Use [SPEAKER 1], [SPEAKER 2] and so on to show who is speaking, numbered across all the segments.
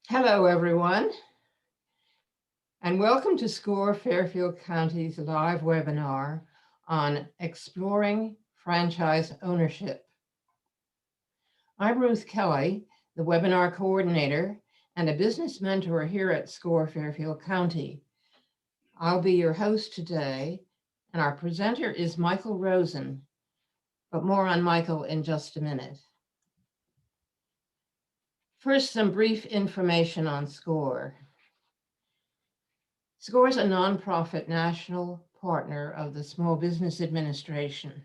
[SPEAKER 1] Hello, everyone, and welcome to SCORE Fairfield County's live webinar on exploring franchise ownership. I'm Ruth Kelly, the webinar coordinator and a business mentor here at SCORE Fairfield County. I'll be your host today, and our presenter is Michael Rosen, but more on Michael in just a minute. First, some brief information on SCORE. SCORE is a nonprofit national partner of the Small Business Administration.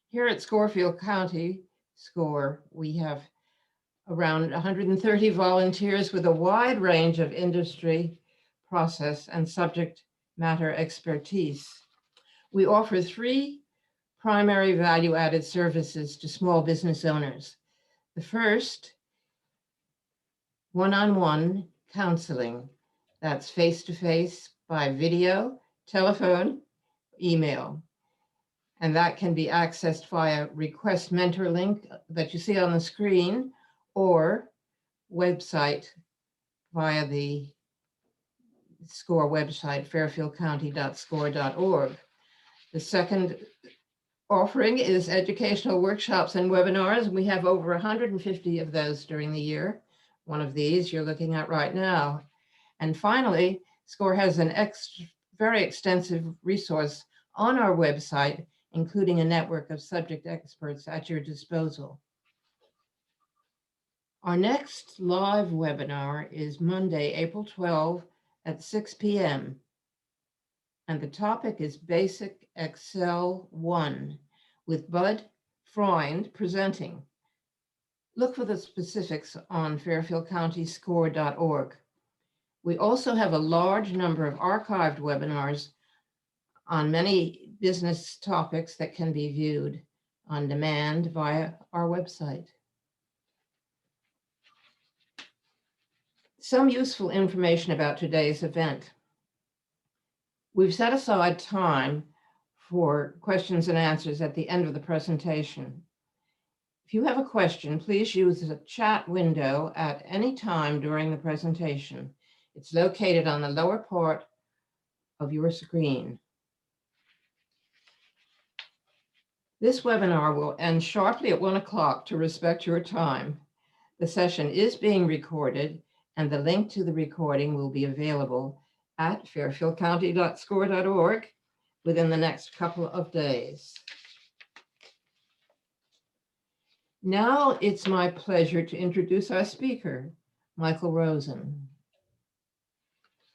[SPEAKER 1] Here at Fairfield County, SCORE, we have around 130 volunteers with a wide range of industry, process, and subject matter expertise. We offer 3 primary value-added services to small business owners. The first, one-on-one counseling. That's face-to-face by video, telephone, email. And that can be accessed via request mentor link that you see on the screen or website via the SCORE website, fairfieldcounty.score.org. The second offering is educational workshops and webinars. We have over 150 of those during the year. One of these you're looking at right now. And finally, SCORE has an very extensive resource on our website, including a network of subject experts at your disposal. Our next live webinar is Monday, April 12 at 6 p.m. And the topic is Basic Excel 1 with Bud Freund presenting. Look for the specifics on fairfieldcountyscore.org. We also have a large number of archived webinars on many business topics that can be viewed on demand via our website. Some useful information about today's event. We've set aside time for questions and answers at the end of the presentation. If you have a question, please use the chat window at any time during the presentation. It's located on the lower part of your screen. This webinar will end sharply at 1 o'clock to respect your time. The session is being recorded, and the link to the recording will be available at fairfieldcounty.score.org within the next couple of days. Now it's my pleasure to introduce our speaker, Michael Rosen.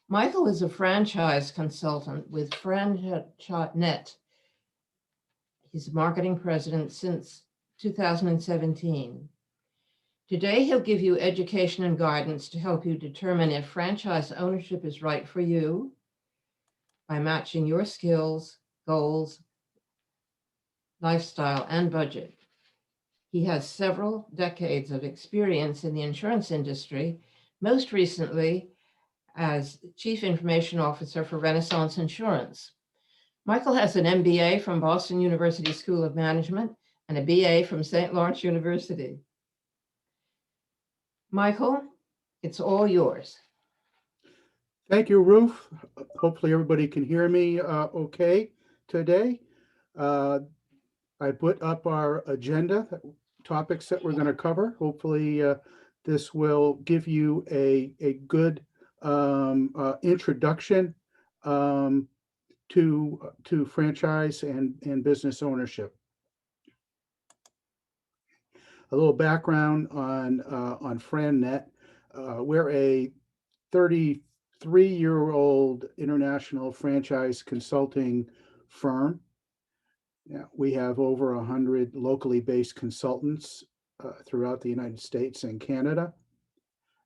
[SPEAKER 1] Michael is a franchise consultant with FranNet. He's marketing president since 2017. Today, he'll give you education and guidance to help you determine if franchise ownership is right for you by matching your skills, goals, lifestyle, and budget. He has several decades of experience in the insurance industry, most recently as Chief Information Officer for Renaissance Insurance. Michael has an MBA from Boston University School of Management and a BA from St. Lawrence University. Michael, it's all yours.
[SPEAKER 2] Thank you, Ruth. Hopefully everybody can hear me okay today. I put up our agenda, topics that we're going to cover. Hopefully this will give you a good introduction to franchise and business ownership. A little background on FranNet. We're a 33-year-old international franchise consulting firm. We have over 100 locally based consultants throughout the United States and Canada.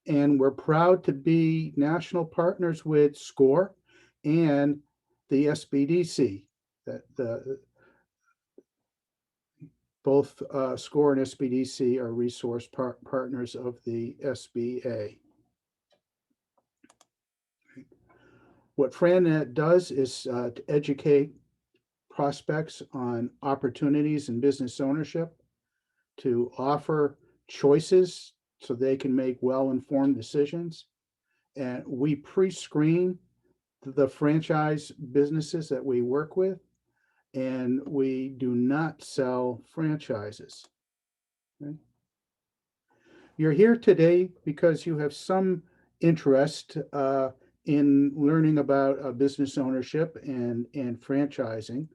[SPEAKER 2] And we're proud to be national partners with SCORE and the SBDC. Both SCORE and SBDC are resource partners of the SBA. What FranNet does is to educate prospects on opportunities in business ownership, to offer choices so they can make well-informed decisions. And we pre-screen the franchise businesses that we work with, and we do not sell franchises. Okay? You're here today because you have some interest in learning about business ownership and franchising.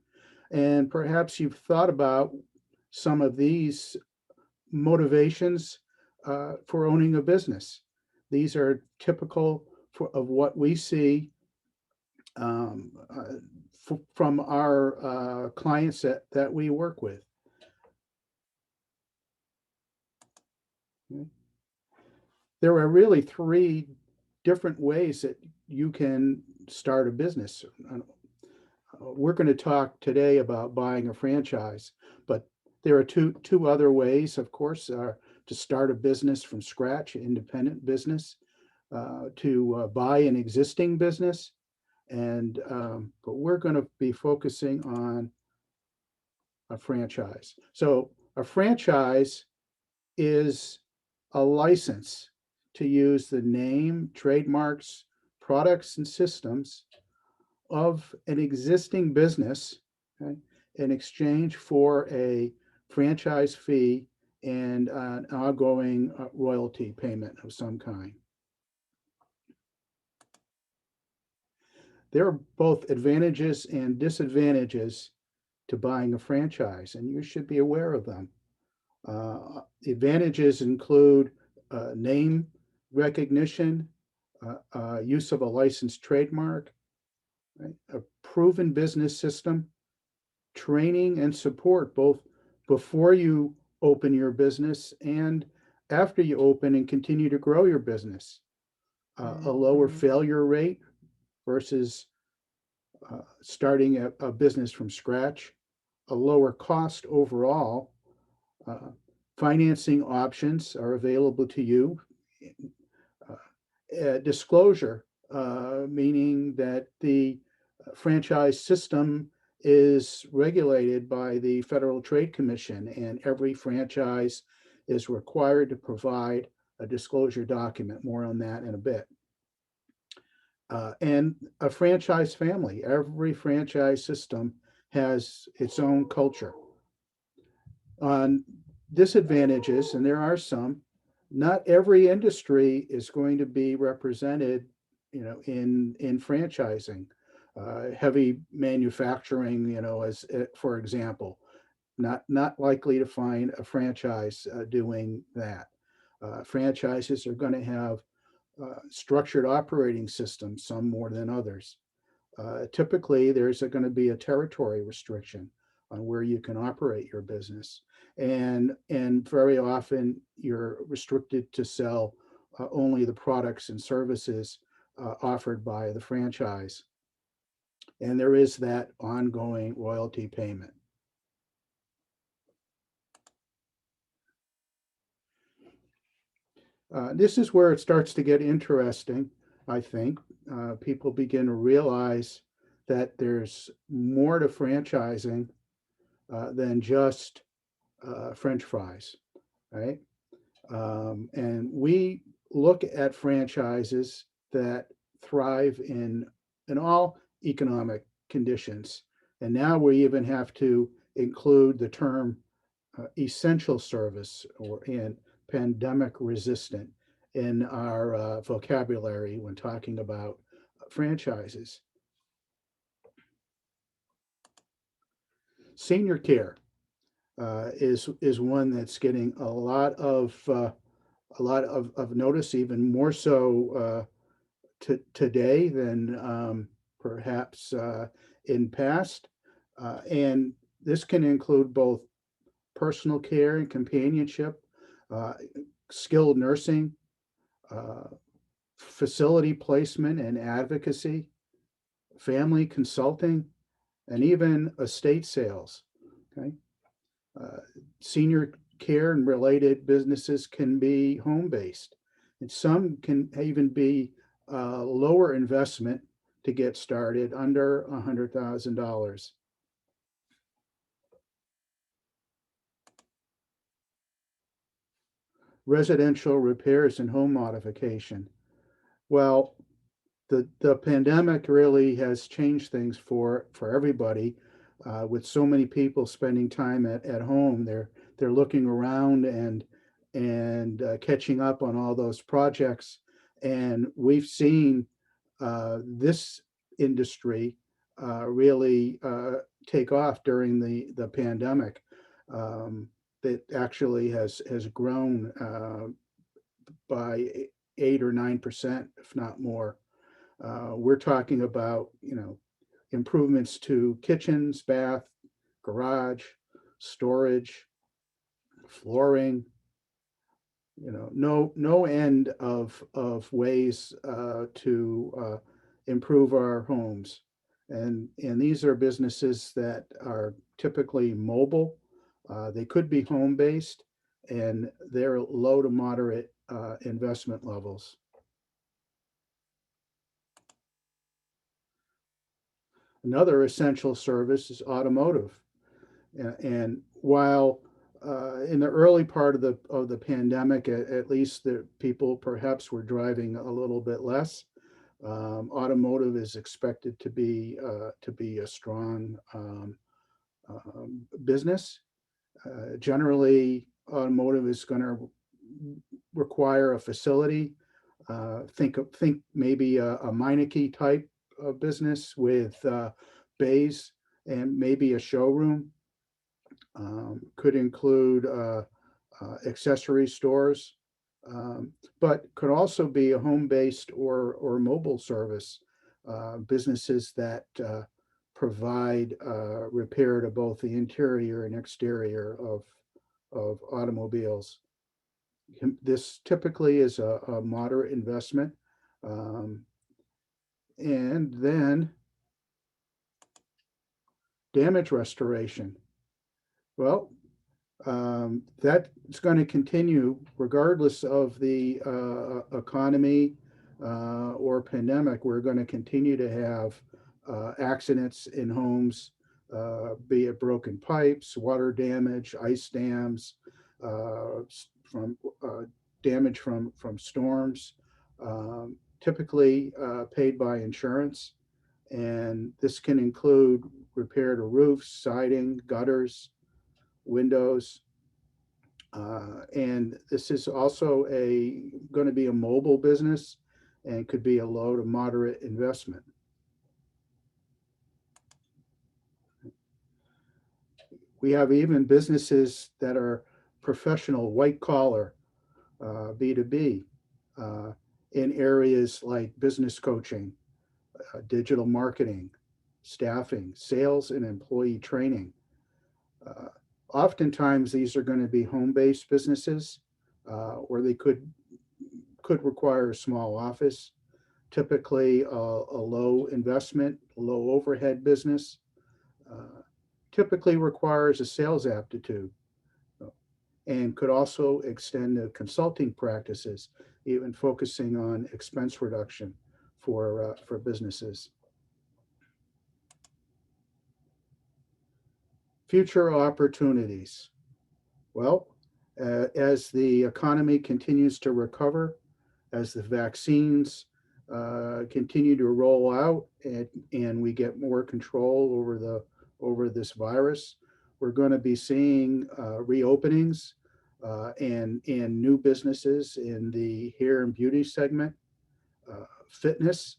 [SPEAKER 2] And perhaps you've thought about some of these motivations for owning a business. These are typical of what we see from our clients that we work with. Okay. There are really three different ways that you can start a business. We're going to talk today about buying a franchise, but there are two other ways, of course, to start a business from scratch, independent business, to buy an existing business, and but we're going to be focusing on a franchise. So a franchise is a license to use the name, trademarks, products, and systems of an existing business, okay, in exchange for a franchise fee and an ongoing royalty payment of some kind. There are both advantages and disadvantages to buying a franchise, and you should be aware of them. The advantages include name recognition, use of a licensed trademark, right, a proven business system, training and support both before you open your business and after you open and continue to grow your business, a lower failure rate versus starting a business from scratch, a lower cost overall. Financing options are available to you. Disclosure, meaning that the franchise system is regulated by the Federal Trade Commission, and every franchise is required to provide a disclosure document. More on that in a bit. And a franchise family. Every franchise system has its own culture. On disadvantages, and there are some, not every industry is going to be represented, in franchising. Heavy manufacturing, as for example, not likely to find a franchise doing that. Franchises are going to have structured operating systems, some more than others. Typically, there's going to be a territory restriction on where you can operate your business, and very often you're restricted to sell only the products and services offered by the franchise. And there is that ongoing royalty payment. This is where it starts to get interesting, I think. People begin to realize that there's more to franchising than just French fries, right? And we look at franchises that thrive in all economic conditions. And now we even have to include the term essential service and pandemic resistant in our vocabulary when talking about franchises. Senior care is one that's getting a lot of notice, even more so today than perhaps in past. And this can include both personal care and companionship, skilled nursing, facility placement and advocacy, family consulting, and even estate sales. Okay. Senior care and related businesses can be home-based, and some can even be lower investment to get started, under $100,000. Residential repairs and home modification. Well, the pandemic really has changed things for everybody. With so many people spending time at home, they're looking around and catching up on all those projects. And we've seen this industry really take off during the pandemic. That actually has grown by 8 or 9%, if not more. We're talking about, improvements to kitchens, bath, garage, storage, flooring, no end of ways to improve our homes. And these are businesses that are typically mobile. They could be home based, and they're low to moderate investment levels. Another essential service is automotive. And while in the early part of the pandemic, at least the people perhaps were driving a little bit less, automotive is expected to be a strong business. Generally, automotive is going to require a facility. Think maybe a Meineke type of business with bays and maybe a showroom. Could include accessory stores, but could also be a home-based or mobile service, businesses that provide repair to both the interior and exterior of automobiles. This typically is a moderate investment. Um, and then damage restoration. Well, that's going to continue regardless of the economy or pandemic. We're going to continue to have accidents in homes, be it broken pipes, water damage, ice dams, from damage from storms, typically paid by insurance. And this can include repair to roofs, siding, gutters, windows. And this is also going to be a mobile business and could be a low to moderate investment. We have even businesses that are professional, white collar, B2B, in areas like business coaching, digital marketing, staffing, sales, and employee training. Uh, Oftentimes, these are going to be home-based businesses, or they could require a small office. Typically, a low investment, low overhead business. Typically requires a sales aptitude, and could also extend to consulting practices, even focusing on expense reduction for businesses. Future opportunities. Well, as the economy continues to recover, as the vaccines continue to roll out, and we get more control over this virus, we're going to be seeing reopenings and new businesses in the hair and beauty segment, fitness.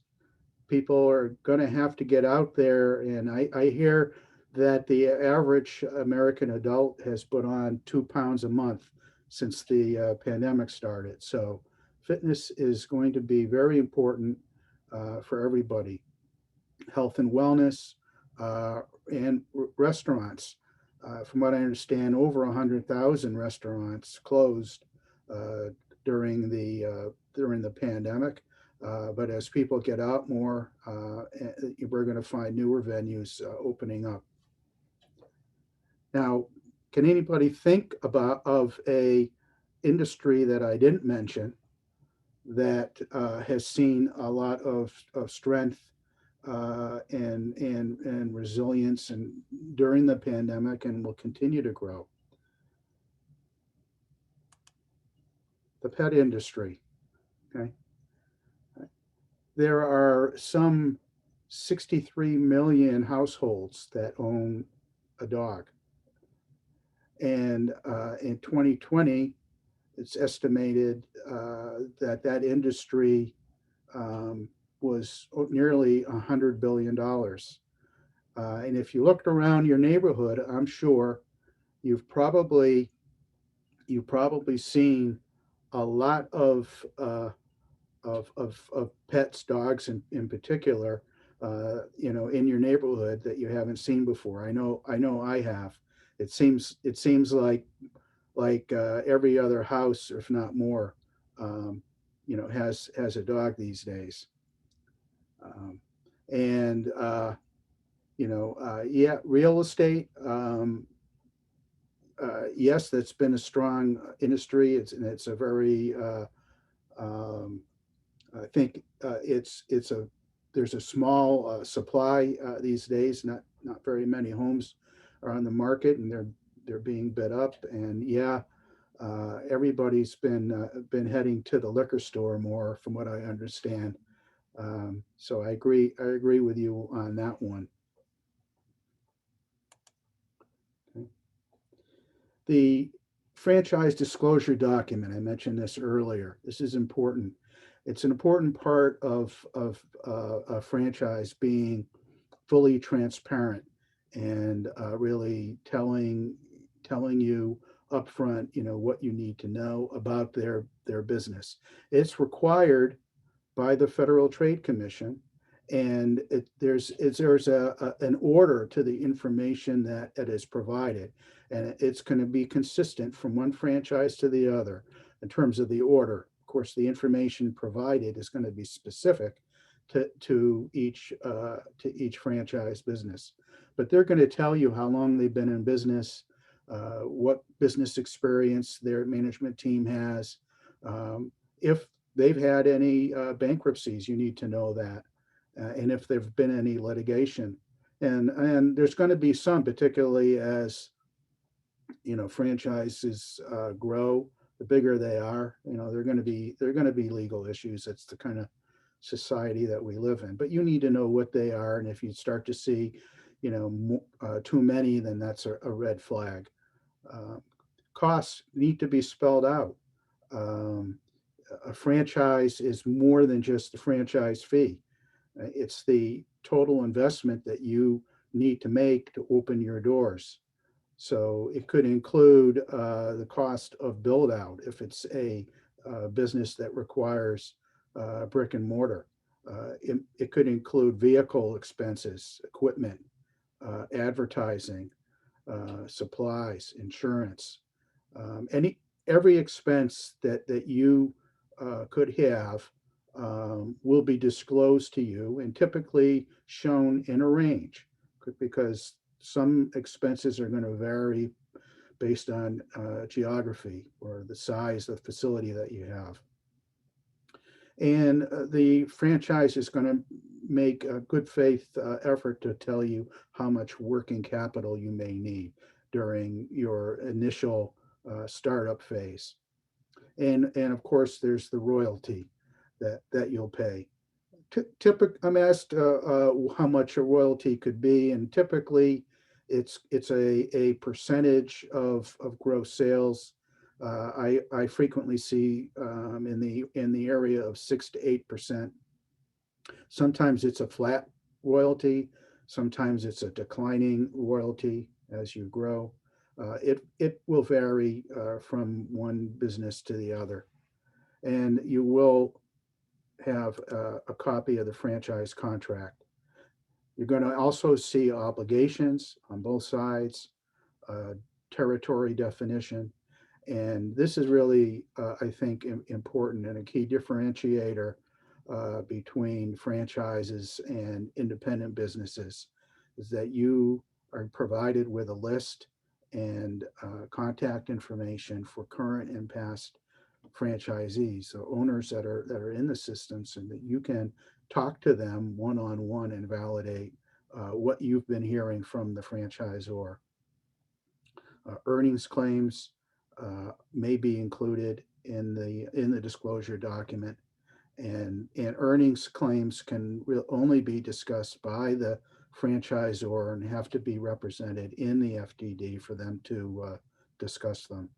[SPEAKER 2] People are going to have to get out there, and I hear that the average American adult has put on 2 pounds a month since the pandemic started. So fitness is going to be very important for everybody. Health and wellness, and restaurants. From what I understand, over 100,000 restaurants closed uh, during the pandemic. But as people get out more, we're going to find newer venues opening up. Now, can anybody think of a industry that I didn't mention that has seen a lot of strength and resilience and during the pandemic and will continue to grow? the pet industry. Okay, there are some 63 million households that own a dog, and in 2020, it's estimated that that industry um, was nearly $100 billion. And if you looked around your neighborhood, I'm sure you've probably seen a lot of pets, dogs in particular, in your neighborhood that you haven't seen before. I know I have. It seems like every other house, if not more, um, has a dog these days. Um, and yeah, real estate. Yes, that's been a strong industry. It's a very um, I think it's a there's a small supply these days. Not very many homes are on the market, and they're being bid up. And yeah, everybody's been heading to the liquor store more, from what I understand. So I agree with you on that one. The franchise disclosure document, I mentioned this earlier. This is important. It's an important part of a franchise being fully transparent and really telling you upfront, what you need to know about their business. It's required by the Federal Trade Commission, and there's an order to the information that it is provided, and it's going to be consistent from one franchise to the other in terms of the order. Of course, the information provided is going to be specific to each franchise business, but they're going to tell you how long they've been in business, what business experience their management team has. If they've had any bankruptcies, you need to know that, and if there've been any litigation, and there's going to be some, particularly as franchises grow. The bigger they are, they're going to be legal issues. It's the kind of society that we live in. But you need to know what they are, and if you start to see, too many, then that's a red flag. Uh, Costs need to be spelled out. Um, a franchise is more than just the franchise fee. It's the total investment that you need to make to open your doors. So it could include the cost of build out if it's a business that requires brick and mortar. It could include vehicle expenses, equipment, advertising, supplies, insurance, any every expense that you could have will be disclosed to you and typically shown in a range, because some expenses are going to vary based on geography or the size of the facility that you have. And the franchise is going to make a good faith effort to tell you how much working capital you may need during your initial startup phase. And of course, there's the royalty that you'll pay. I'm asked how much a royalty could be, and typically it's a percentage of gross sales. I frequently see in the area of 6 to 8%. Sometimes it's a flat royalty. Sometimes it's a declining royalty as you grow. It will vary from one business to the other, and you will have a copy of the franchise contract. You're going to also see obligations on both sides, uh, territory definition, and this is really, I think, important and a key differentiator between franchises and independent businesses, is that you are provided with a list and contact information for current and past franchisees, so owners that are in the systems, and that you can talk to them one on one and validate what you've been hearing from the franchisor. Earnings claims may be included in the disclosure document. And earnings claims can only be discussed by the franchisor and have to be represented in the FDD for them to discuss them.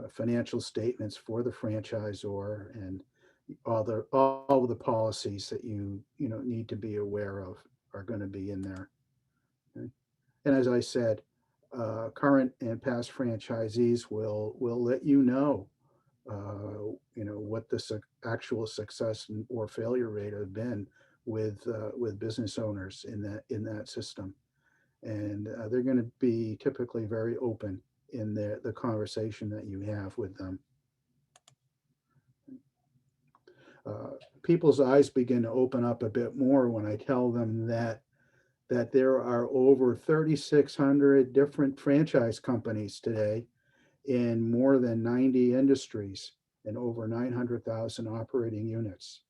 [SPEAKER 2] Financial statements for the franchisor and all of the policies that you know need to be aware of are going to be in there. Okay? And as I said, current and past franchisees will let you know what the actual success or failure rate have been with business owners in that system, and they're going to be typically very open in the conversation that you have with them. Uh, People's eyes begin to open up a bit more when I tell them that there are over 3,600 different franchise companies today in more than 90 industries and over 900,000 operating units.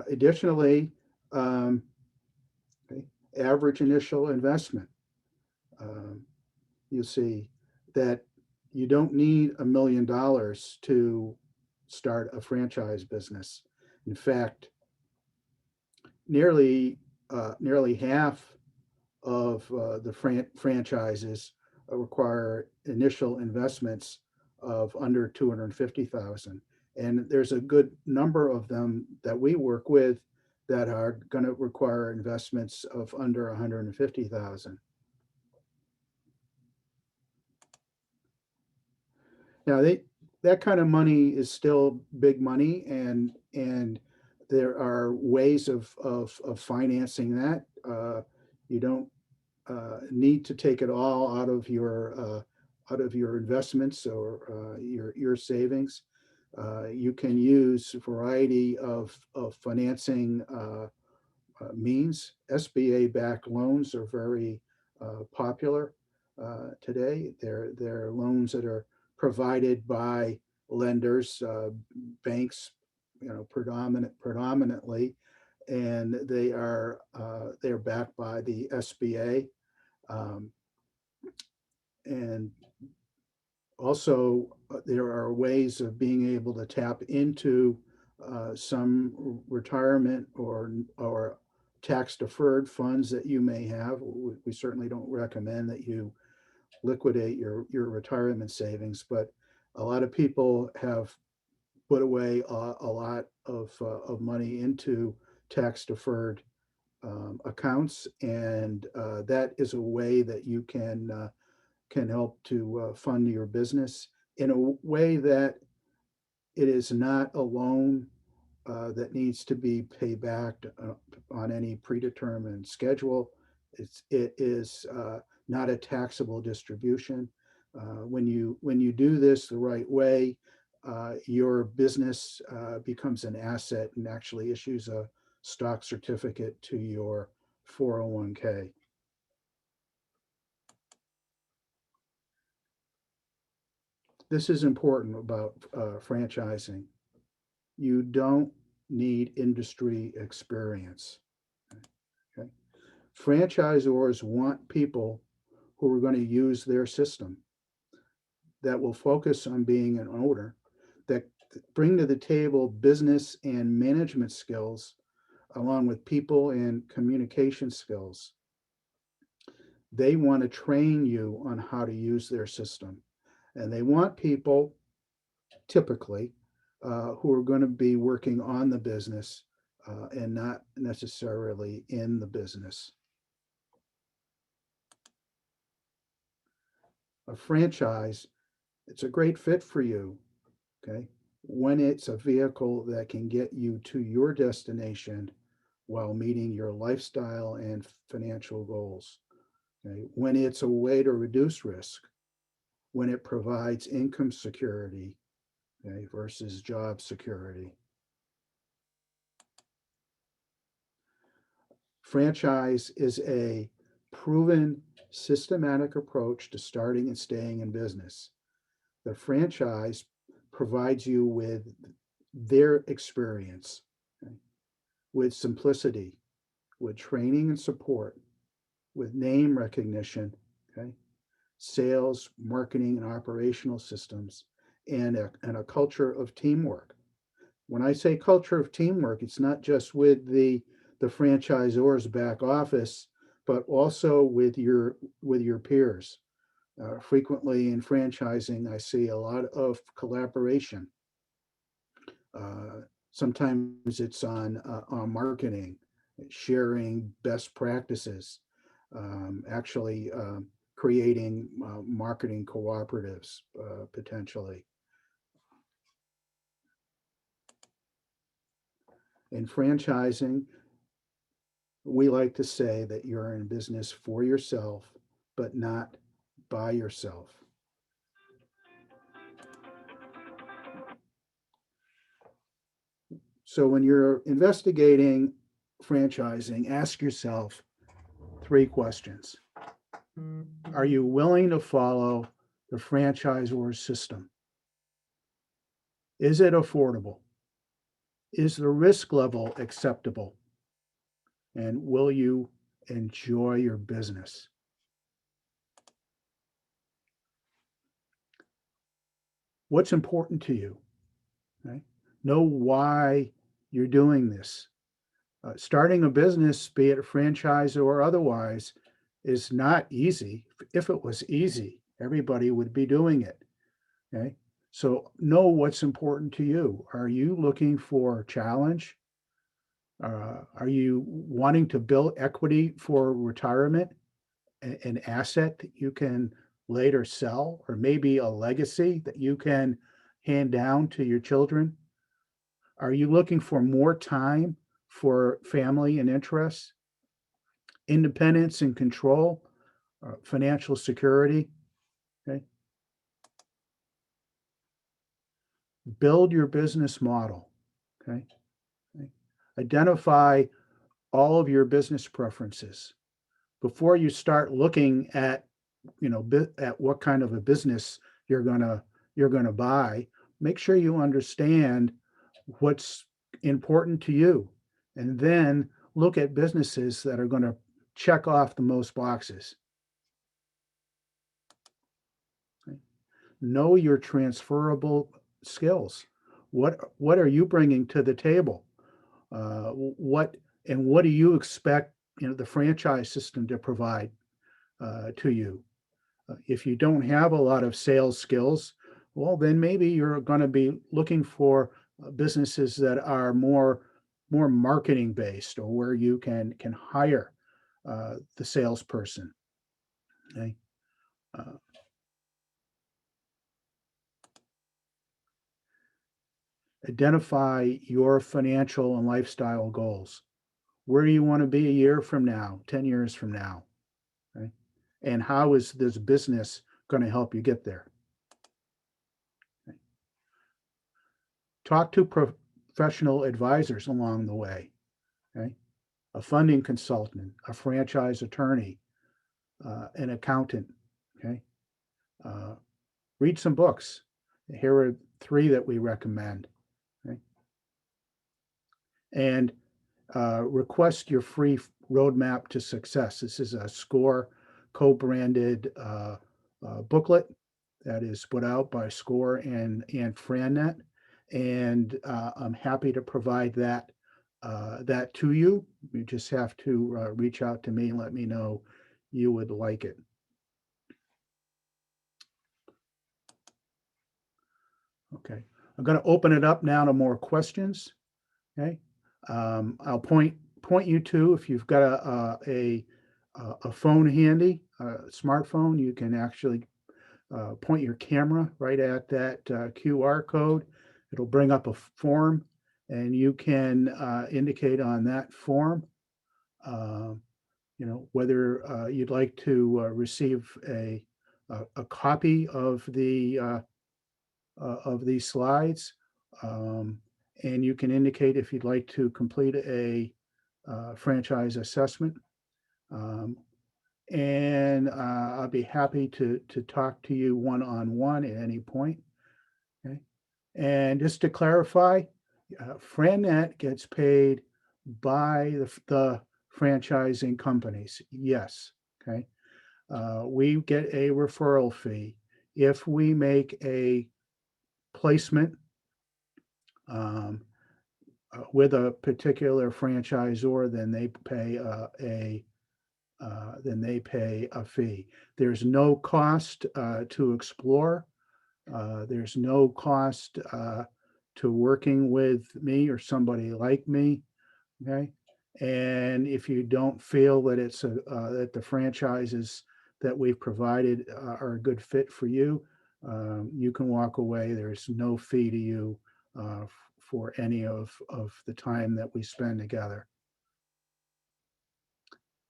[SPEAKER 2] Additionally, um, okay, average initial investment. Um, you see that you don't need $1 million to start a franchise business. In fact, nearly half of the franchises require initial investments of under 250,000, and there's a good number of them that we work with that are going to require investments of under 150,000. Now that kind of money is still big money, and there are ways of financing that. You don't need to take it all out of your investments or your savings. You can use a variety of financing means. SBA-backed loans are very popular today. They're loans that are provided by lenders, banks, you know, predominantly, and they're backed by the SBA. Um, and also, there are ways of being able to tap into some retirement or tax deferred funds that you may have. We certainly don't recommend that you liquidate your retirement savings, but a lot of people have put away a lot of money into tax deferred accounts, and that is a way that you can help to fund your business in a way that it is not a loan that needs to be paid back on any predetermined schedule. It is not a taxable distribution. When you do this the right way, your business becomes an asset and actually issues a stock certificate to your 401k. This is important about franchising. You don't need industry experience. Okay? Franchisors want people who are going to use their system, that will focus on being an owner, that bring to the table business and management skills along with people and communication skills. They want to train you on how to use their system. And they want people typically who are going to be working on the business and not necessarily in the business. A franchise, it's a great fit for you, okay, when it's a vehicle that can get you to your destination while meeting your lifestyle and financial goals. Okay? When it's a way to reduce risk, when it provides income security, okay, versus job security. Franchise is a proven systematic approach to starting and staying in business. The franchise provides you with their experience, okay, with simplicity, with training and support, with name recognition, okay? Sales, marketing, and operational systems, and a culture of teamwork. When I say culture of teamwork, it's not just with the franchisor's back office, but also with your peers. Frequently in franchising, I see a lot of collaboration. Uh, Sometimes it's on marketing, sharing best practices, actually creating marketing cooperatives potentially. In franchising, we like to say that you're in business for yourself, but not by yourself. So when you're investigating franchising, ask yourself 3 questions. Are you willing to follow the franchisor's system? Is it affordable? Is the risk level acceptable? And will you enjoy your business? What's important to you? Okay? Know why you're doing this. Starting a business, be it a franchise or otherwise, is not easy. If it was easy, everybody would be doing it. Okay. So know what's important to you. Are you looking for challenge? Are you wanting to build equity for retirement, an asset that you can later sell, or maybe a legacy that you can hand down to your children? Are you looking for more time for family and interests, independence and control, financial security? Okay. Build your business model. Okay. Okay. Identify all of your business preferences before you start looking at, at what kind of a business you're gonna buy. Make sure you understand what's important to you, and then look at businesses that are going to check off the most boxes. Okay? Know your transferable skills. What are you bringing to the table? What do you expect, the franchise system to provide to you? If you don't have a lot of sales skills, well, then maybe you're going to be looking for businesses that are more marketing based, or where you can hire the salesperson. Okay. Uh, Identify your financial and lifestyle goals. Where do you want to be a year from now, 10 years from now? Okay? And how is this business going to help you get there? Okay? Talk to professional advisors along the way. Okay? A funding consultant, a franchise attorney, an accountant. Okay? Uh, Read some books. Here are 3 that we recommend. Okay? And request your free roadmap to success. This is a SCORE co-branded booklet that is put out by SCORE and FranNet, and I'm happy to provide that to you. You just have to reach out to me and let me know you would like it. Okay, I'm going to open it up now to more questions. Okay, I'll point you to, if you've got a phone handy, a smartphone, you can actually point your camera right at that QR code. It'll bring up a form, and you can indicate on that form, whether you'd like to receive a copy of these slides, and you can indicate if you'd like to complete a franchise assessment. And I'll be happy to talk to you one-on-one at any point. Okay. And just to clarify, FranNet gets paid by the franchising companies. Yes. Okay. We get a referral fee. If we make a placement um, with a particular franchisor, then they pay a fee. There's no cost to explore. There's no cost to working with me or somebody like me. Okay. And if you don't feel that that the franchises that we've provided are a good fit for you, you can walk away. There's no fee to you for any of the time that we spend together.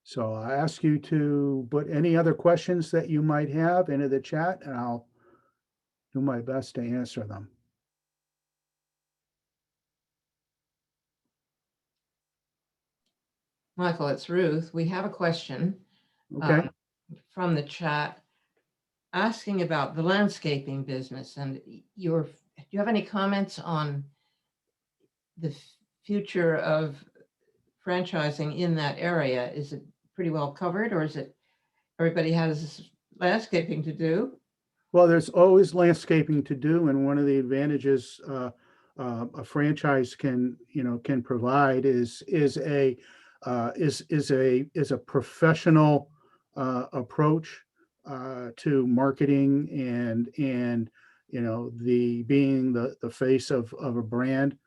[SPEAKER 2] So I ask you to put any other questions that you might have into the chat, and I'll do my best to answer them.
[SPEAKER 1] Michael, it's Ruth. We have a question
[SPEAKER 2] Okay.
[SPEAKER 1] From the chat asking about the landscaping business, and do you have any comments on the future of franchising in that area? Is it pretty well covered, or is it everybody has landscaping to do?
[SPEAKER 2] Well, there's always landscaping to do, and one of the advantages a franchise can provide is a professional approach to marketing and the being the face of a brand.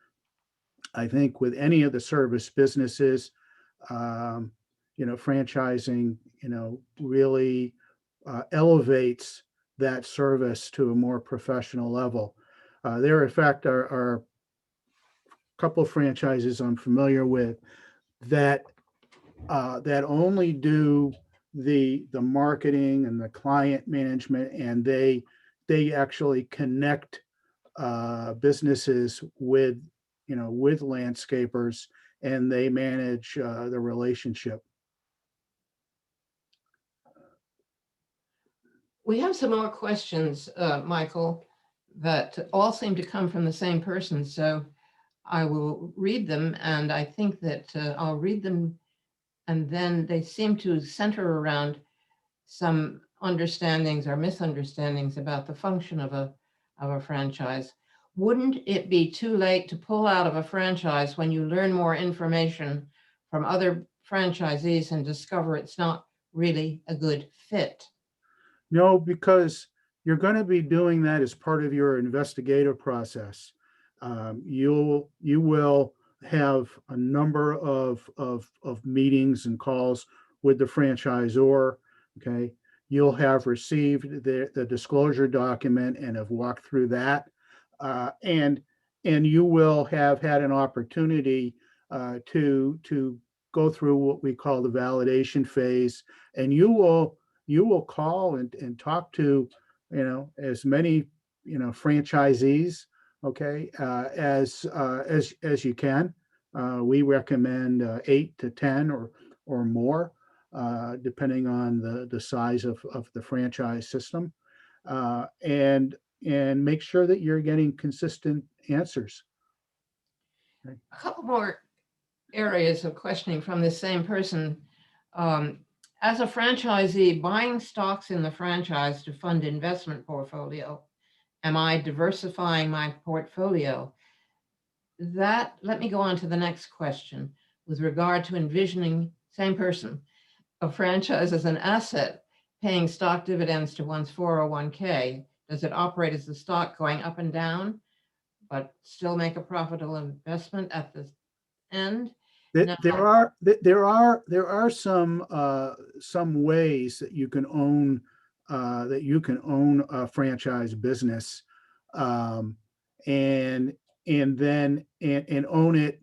[SPEAKER 2] I think with any of the service businesses, um, franchising, really elevates that service to a more professional level. There, in fact, are a couple of franchises I'm familiar with that that only do the marketing and the client management, and they actually connect businesses with landscapers, and they manage the relationship.
[SPEAKER 1] We have some more questions, Michael, that all seem to come from the same person. So I will read them, and I think that I'll read them, and then they seem to center around some understandings or misunderstandings about the function of a franchise. Wouldn't it be too late to pull out of a franchise when you learn more information from other franchisees and discover it's not really a good fit?
[SPEAKER 2] No, because you're going to be doing that as part of your investigative process. You will have a number of meetings and calls with the franchisor. Okay, you'll have received the disclosure document and have walked through that, and you will have had an opportunity to go through what we call the validation phase, and you will call and talk to as many franchisees, okay, as you can. We recommend 8 to 10 or more, depending on the size of the franchise system, and make sure that you're getting consistent answers.
[SPEAKER 1] Okay. A couple more areas of questioning from the same person. As a franchisee buying stocks in the franchise to fund investment portfolio, am I diversifying my portfolio? Let me go on to the next question with regard to envisioning, same person, a franchise as an asset paying stock dividends to one's 401k. Does it operate as the stock going up and down, but still make a profitable investment at the end?
[SPEAKER 2] There are some ways that you can own a franchise business, um, and and own it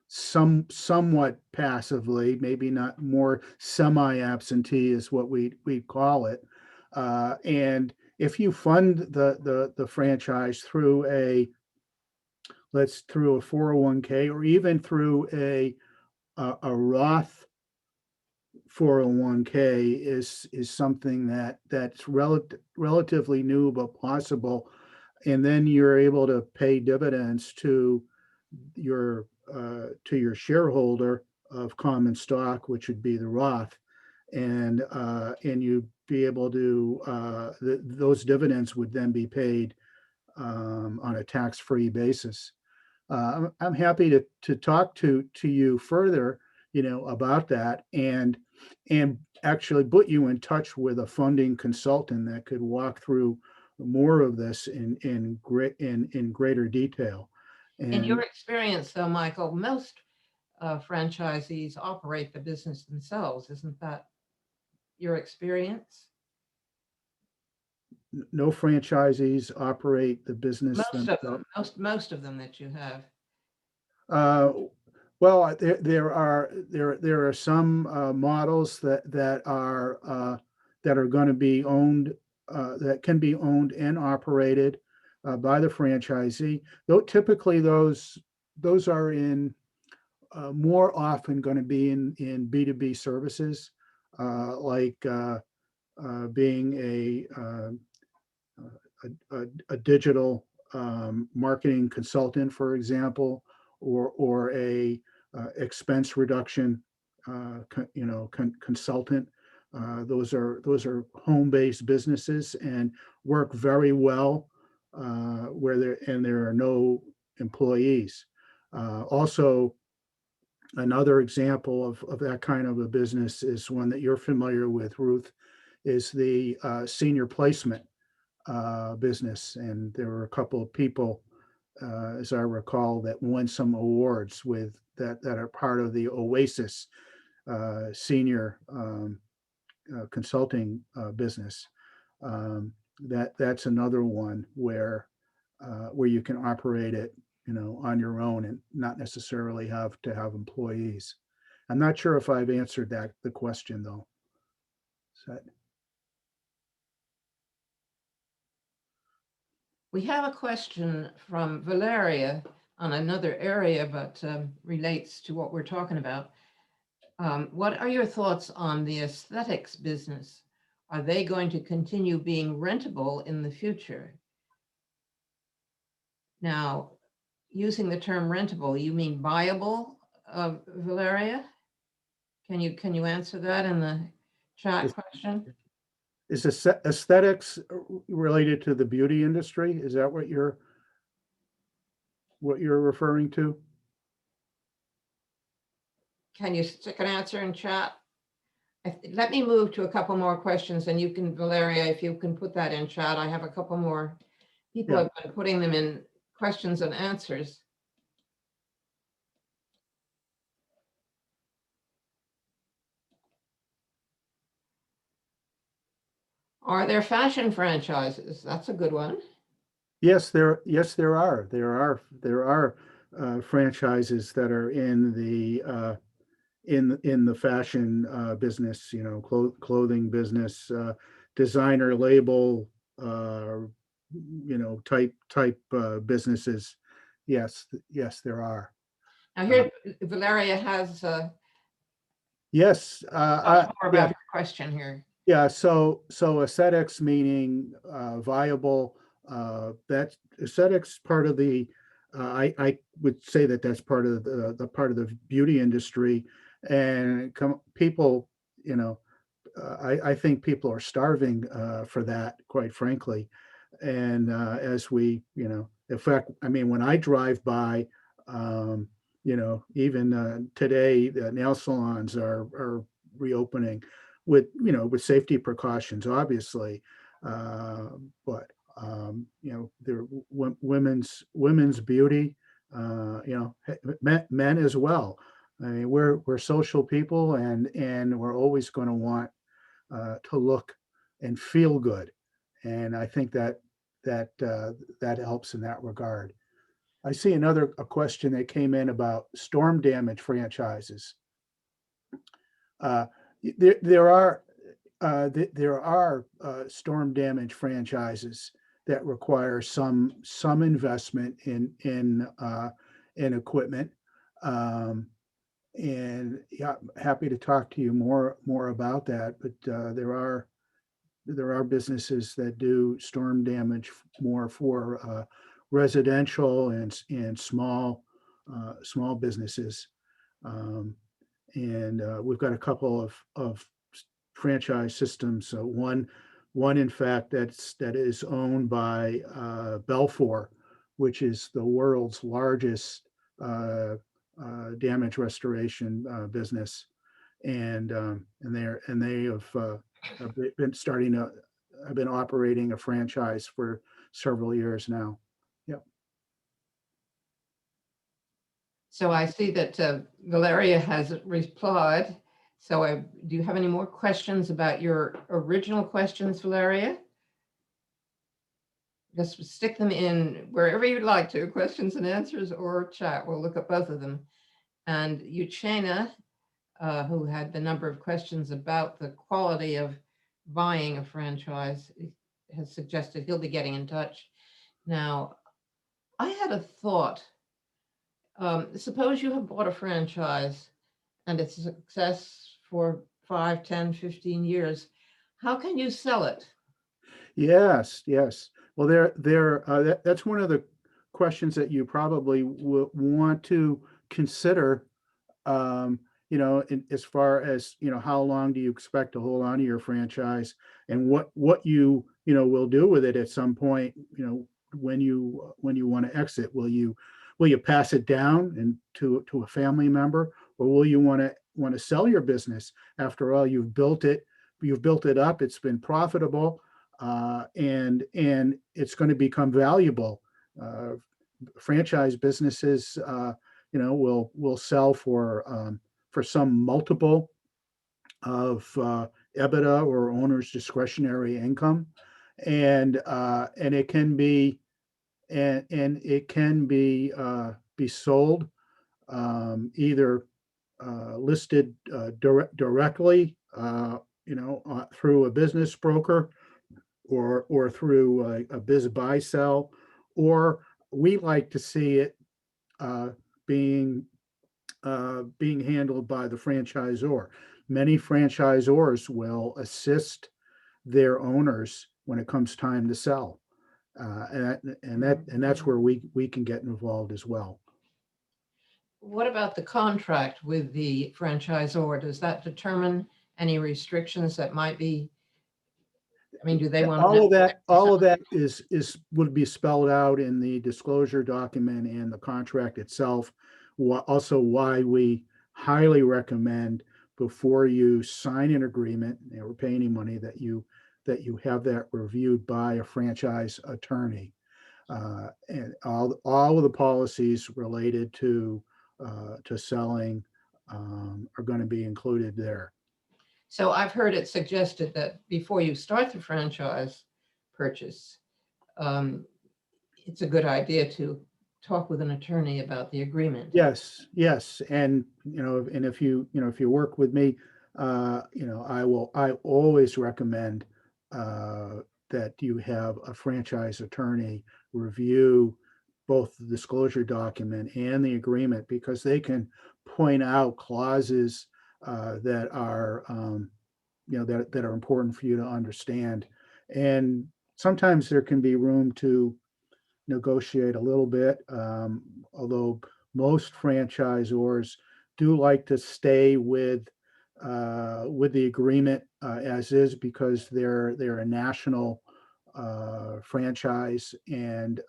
[SPEAKER 2] somewhat passively, maybe not, more semi-absentee is what we call it. And if you fund the franchise through through a 401k, or even through a Roth 401k, is something that's relatively new but possible, and then you're able to pay dividends your to your shareholder of common stock, which would be the Roth. and you'd be able to, those dividends would then be paid on a tax-free basis. I'm happy to talk to you further, about that, and actually put you in touch with a funding consultant that could walk through more of this in greater detail.
[SPEAKER 1] In your
[SPEAKER 2] And
[SPEAKER 1] experience, though, Michael, most franchisees operate the business themselves. Isn't that your experience?
[SPEAKER 2] no franchisees operate the business
[SPEAKER 1] Most of
[SPEAKER 2] themselves.
[SPEAKER 1] them, most of them that you have.
[SPEAKER 2] Uh, well, there are some models that are going to be owned, that can be owned and operated by the franchisee. Though typically those are in more often going to be in B2B services, like being a digital marketing consultant, for example, or a expense reduction, consultant. Those are home-based businesses and work very well where there are no employees. Also, another example of that kind of a business is one that you're familiar with, Ruth, is the senior placement business. And there were a couple of people, as I recall, that won some awards with that are part of the Oasis senior consulting business. That's another one where you can operate it, on your own and not necessarily have to have employees. I'm not sure if I've answered the question though. So,
[SPEAKER 1] We have a question from Valeria on another area, but relates to what we're talking about. What are your thoughts on the aesthetics business? Are they going to continue being rentable in the future? Now, using the term rentable, you mean buyable, Valeria? Can you answer that in the chat
[SPEAKER 2] is,
[SPEAKER 1] question?
[SPEAKER 2] is aesthetics related to the beauty industry? Is that what you're referring to?
[SPEAKER 1] Can you stick an answer in chat? Let me move to a couple more questions, and you can, Valeria, if you can put that in chat. I have a couple more people
[SPEAKER 2] Yeah.
[SPEAKER 1] have been putting them in questions and answers. Are there fashion franchises? That's a good one.
[SPEAKER 2] Yes, there are. There are franchises that are in the fashion business, clothing business, designer label, type businesses. Yes, there are.
[SPEAKER 1] Now here, Valeria has
[SPEAKER 2] Yes,
[SPEAKER 1] more about
[SPEAKER 2] yeah,
[SPEAKER 1] her question here.
[SPEAKER 2] yeah. So aesthetics meaning viable. That aesthetics part of the. I would say that's part of the part of the beauty industry, and people, I think people are starving for that, quite frankly. And as we, in fact, I mean, when I drive by, even today, the nail salons are reopening with safety precautions, obviously. But there women's beauty, men as well. I mean, we're social people, and we're always going to want to look and feel good, and I think that helps in that regard. I see a question that came in about storm damage franchises. Uh, there are storm damage franchises that require some investment in equipment. And yeah, happy to talk to you more about that. But there are businesses that do storm damage more for residential and small businesses. And we've got a couple of franchise systems. So one in fact that is owned by Belfor, which is the world's largest damage restoration business, they have been starting to have been operating a franchise for several years now. Yep.
[SPEAKER 1] So I see that Valeria has replied. So do you have any more questions about your original questions, Valeria? Just stick them in wherever you'd like to, questions and answers or chat. We'll look at both of them. And Uchena, who had the number of questions about the quality of buying a franchise, has suggested he'll be getting in touch. Now, I had a thought. Suppose you have bought a franchise and it's a success for 5, 10, 15 years. How can you sell it?
[SPEAKER 2] Yes, yes. Well, that's one of the questions that you probably want to consider. As far as how long do you expect to hold on to your franchise, and what you will do with it at some point. When you want to exit, will you pass it down and to a family member, or will you want to sell your business? After all, you've built it up. It's been profitable, and it's going to become valuable. Franchise businesses, will sell for some multiple of EBITDA or owner's discretionary income, and it can be be sold, either listed directly, through a business broker, or through a biz buy sell, or we like to see it being handled by the franchisor. Many franchisors will assist their owners when it comes time to sell, and that's where we can get involved as well.
[SPEAKER 1] What about the contract with the franchisor? Does that determine any restrictions that might be? I mean, do they want
[SPEAKER 2] all of that would be spelled out in the disclosure document and the contract itself. Also, why we highly recommend, before you sign an agreement or pay any money, that you have that reviewed by a franchise attorney, and all of the policies related to selling are going to be included there.
[SPEAKER 1] So I've heard it suggested that before you start the franchise purchase, it's a good idea to talk with an attorney about the agreement.
[SPEAKER 2] Yes, and if you work with me, I always recommend that you have a franchise attorney review both the disclosure document and the agreement, because they can point out clauses that are that are important for you to understand, and sometimes there can be room to negotiate a little bit, although most franchisors do like to stay with the agreement as is, because they're a national franchise, and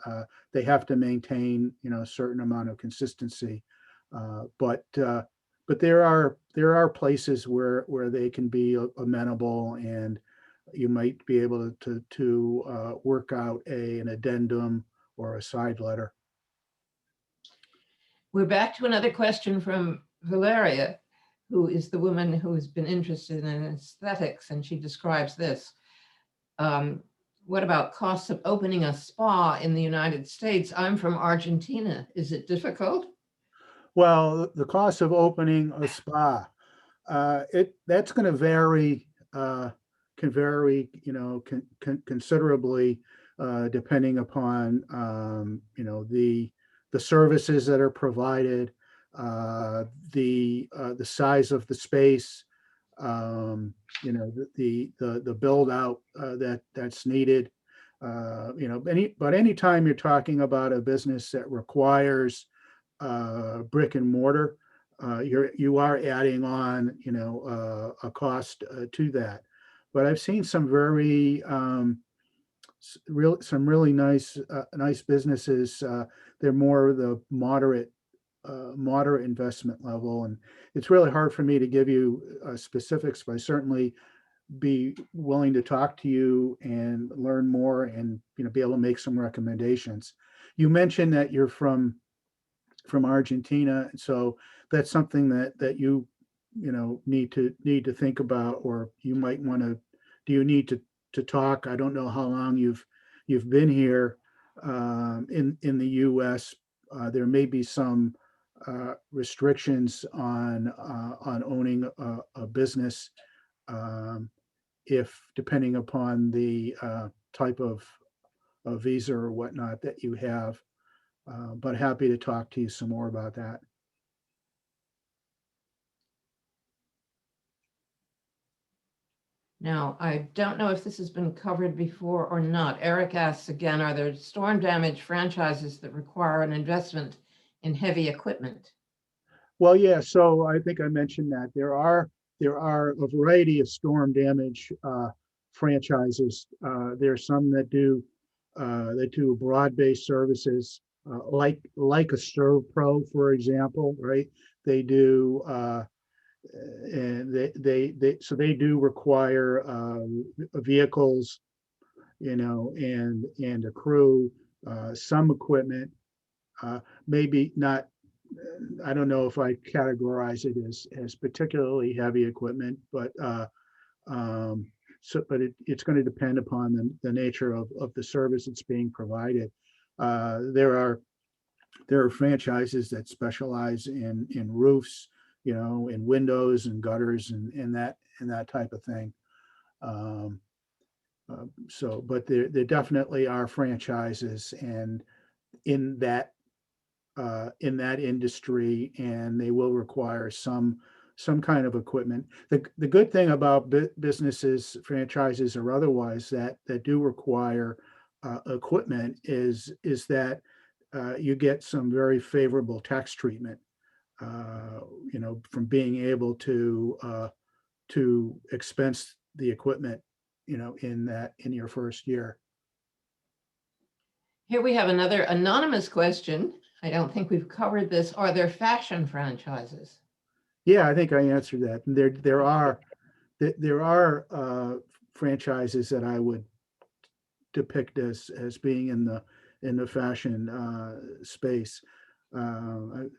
[SPEAKER 2] they have to maintain a certain amount of consistency. But there are places where they can be amenable, and you might be able to work out an addendum or a side letter.
[SPEAKER 1] We're back to another question from Valeria, who is the woman who has been interested in aesthetics, and she describes this. What about costs of opening a spa in the United States? I'm from Argentina. Is it difficult?
[SPEAKER 2] Well, the cost of opening a spa, that's going to vary, can vary, considerably, depending upon, the services that are provided, the size of the space, the build out that's needed. But anytime you're talking about a business that requires brick and mortar, you are adding on, a cost to that. But I've seen some very some really nice businesses. They're more the moderate investment level, and it's really hard for me to give you specifics, but I certainly be willing to talk to you and learn more, and be able to make some recommendations. You mentioned that you're from Argentina, and so that's something that need to think about, or you might want to. Do you need to talk? I don't know how long you've been here in the U.S. There may be some restrictions on owning a business, um, if depending upon the type of visa or whatnot that you have. But happy to talk to you some more about that.
[SPEAKER 1] Now, I don't know if this has been covered before or not. Eric asks again, are there storm damage franchises that require an investment in heavy equipment?
[SPEAKER 2] Well, yeah. So I think I mentioned that there are a variety of storm damage franchises. There are some that do broad-based services, like a Serve Pro, for example, right? They do, and they do require vehicles, and a crew, some equipment, maybe not. I don't know if I categorize it as particularly heavy equipment, but it's going to depend upon the nature of the service that's being provided. There are franchises that specialize in roofs, in windows and gutters, and that type of thing. Um, but there definitely are franchises and in that in that industry, and they will require some kind of equipment. The good thing about businesses, franchises or otherwise, that do require equipment is that you get some very favorable tax treatment, from being able to expense the equipment, in your first year.
[SPEAKER 1] Here we have another anonymous question. I don't think we've covered this. Are there fashion franchises?
[SPEAKER 2] Yeah, I think I answered that. There are franchises that I would depict as being in the fashion space. I've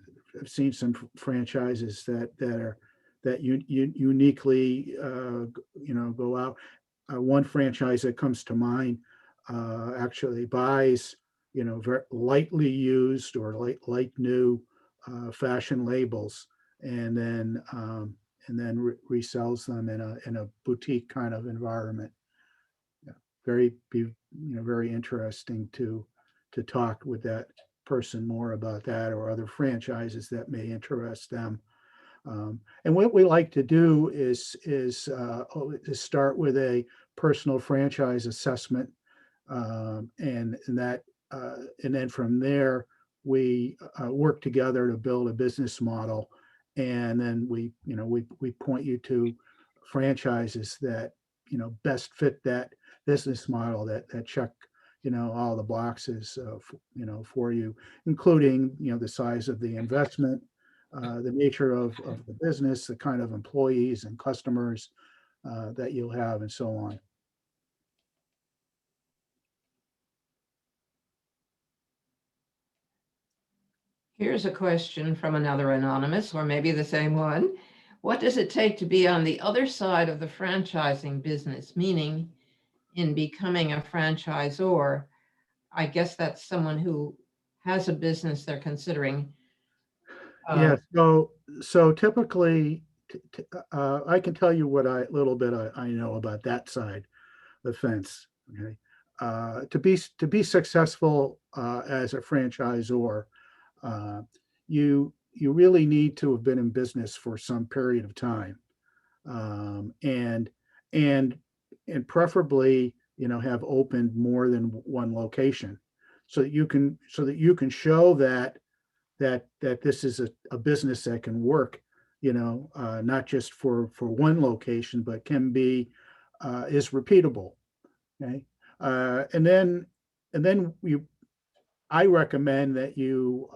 [SPEAKER 2] seen some franchises that uniquely go out. One franchise that comes to mind actually buys very lightly used or light new fashion labels, and then resells them in a boutique kind of environment. Yeah, very interesting to talk with that person more about that, or other franchises that may interest them. And what we like to do is start with a personal franchise assessment, and then from there we work together to build a business model, and then we point you to franchises that best fit that business model, that check all the boxes for you, including the size of the investment, the nature of the business, the kind of employees and customers that you'll have, and so on.
[SPEAKER 1] Here's a question from another anonymous, or maybe the same one. What does it take to be on the other side of the franchising business, meaning in becoming a franchisor? I guess that's someone who has a business they're considering.
[SPEAKER 2] Yeah, so typically, I can tell you what little bit I know about that side of the fence. Okay, to be successful as a franchisor, uh, you really need to have been in business for some period of time, and and preferably have opened more than one location, so that you can show that that this is a business that can work, not just for one location, but can be is repeatable. Okay, and then you I recommend that you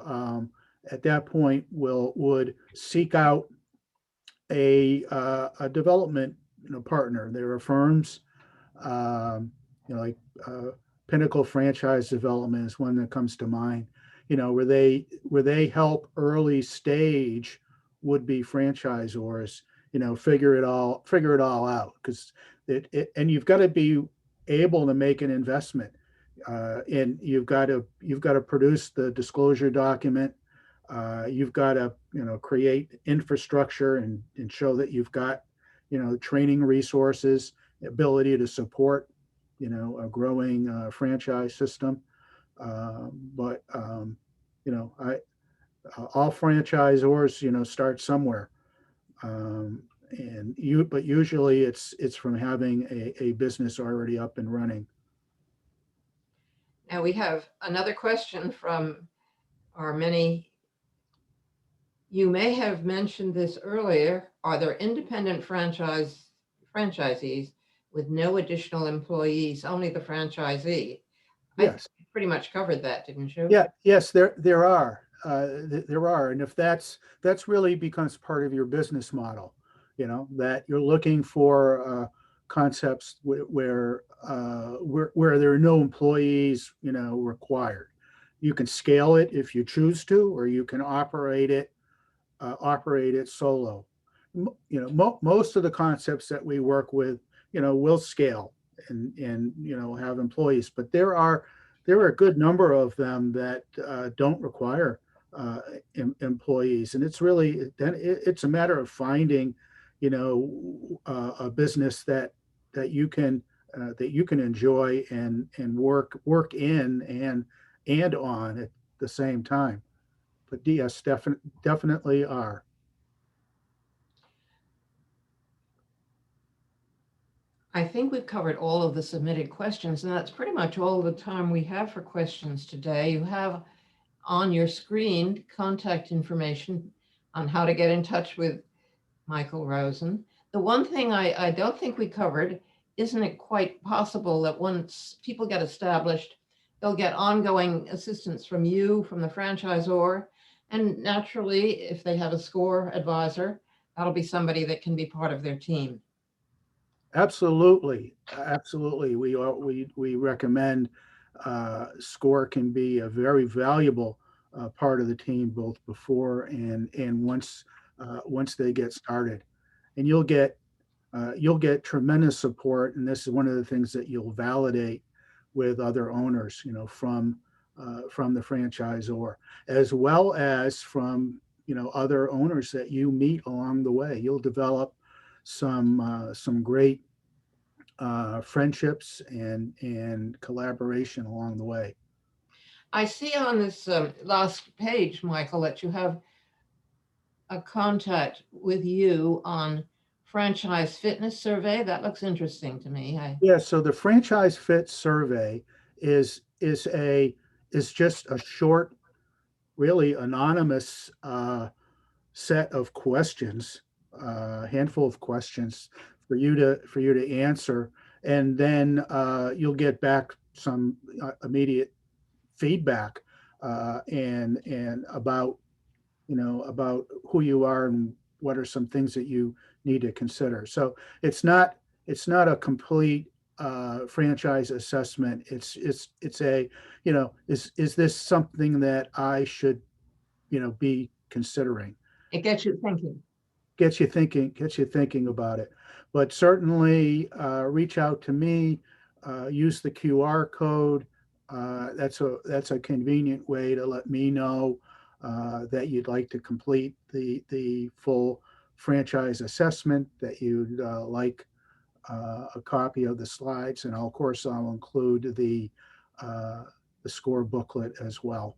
[SPEAKER 2] at that point would seek out a development partner. There are firms like Pinnacle Franchise Development is one that comes to mind. Where they help early stage would be franchisors. Figure it all out because and you've got to be able to make an investment. And you've got to produce the disclosure document. You've got to create infrastructure and show that you've got training resources, ability to support a growing franchise system. But I all franchisors start somewhere. But usually it's from having a business already up and running.
[SPEAKER 1] Now we have another question from our many. You may have mentioned this earlier. Are there independent franchisees with no additional employees, only the franchisee? I think
[SPEAKER 2] Yes.
[SPEAKER 1] you pretty much covered that, didn't you?
[SPEAKER 2] Yeah, yes, there are. There are. And if that's really becomes part of your business model, that you're looking for concepts where there are no employees, required. You can scale it if you choose to, or you can operate it solo. Most of the concepts that we work with, will scale and have employees, but there are a good number of them that don't require employees, and it's a matter of finding, a business that you can enjoy and work in and on at the same time. But yes, definitely are.
[SPEAKER 1] I think we've covered all of the submitted questions, and that's pretty much all the time we have for questions today. You have on your screen contact information on how to get in touch with Michael Rosen. The one thing I don't think we covered, isn't it quite possible that once people get established, they'll get ongoing assistance from you, from the franchisor, and naturally, if they have a SCORE advisor, that'll be somebody that can be part of their team.
[SPEAKER 2] Absolutely, absolutely. We recommend SCORE can be a very valuable part of the team, both before and once they get started. And you'll get tremendous support. And this is one of the things that you'll validate with other owners, from the franchisor, as well as from other owners that you meet along the way. You'll develop some great friendships and collaboration along the way.
[SPEAKER 1] I see on this last page, Michael, that you have a contact with you on franchise fitness survey. That looks interesting to me.
[SPEAKER 2] Yeah, so the franchise fit survey is just a short, really anonymous set of questions, handful of questions for you to answer, and then you'll get back some immediate feedback and about who you are and what are some things that you need to consider. So it's not a complete franchise assessment. It's a is this something that I should be considering.
[SPEAKER 1] It gets you thinking.
[SPEAKER 2] Gets you thinking about it. But certainly reach out to me, use the QR code. That's a convenient way to let me know that you'd like to complete the full franchise assessment, that you'd like a copy of the slides, and of course I'll include the SCORE booklet as well.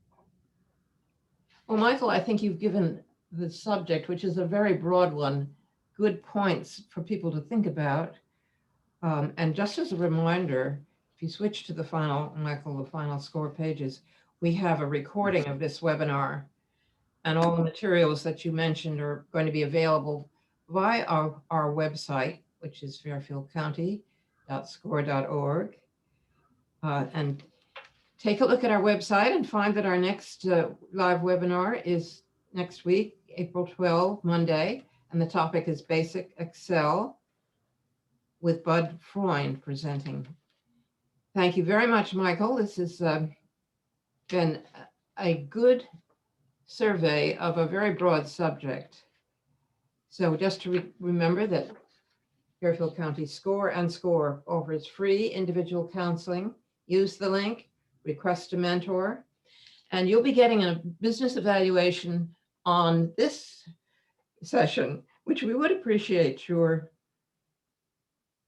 [SPEAKER 1] Well, Michael, I think you've given the subject, which is a very broad one, good points for people to think about. And just as a reminder, if you switch to the final, Michael, the final SCORE pages, we have a recording of this webinar And all the materials that you mentioned are going to be available via our website, which is fairfieldcounty.score.org. And take a look at our website and find that our next live webinar is next week, April 12, Monday, and the topic is Basic Excel with Bud Freund presenting. Thank you very much, Michael. This has been a good survey of a very broad subject. So just to remember that Fairfield County Score and Score offers free individual counseling. Use the link, request a mentor, and you'll be getting a business evaluation on this session, which we would appreciate your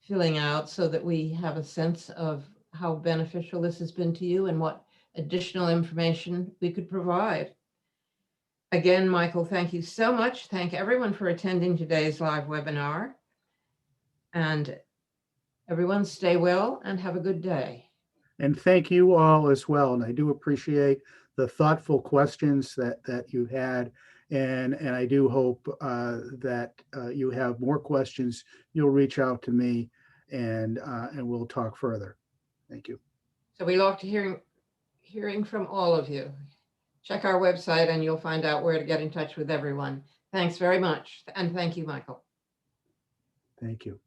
[SPEAKER 1] filling out so that we have a sense of how beneficial this has been to you and what additional information we could provide. Again, Michael, thank you so much. Thank everyone for attending today's live webinar. And everyone stay well and have a good day.
[SPEAKER 2] And thank you all as well. And I do appreciate the thoughtful questions that you had. And I do hope that you have more questions. You'll reach out to me and we'll talk further. Thank you.
[SPEAKER 1] So we look to hearing from all of you. Check our website and you'll find out where to get in touch with everyone. Thanks very much. And thank you, Michael.
[SPEAKER 2] Thank you.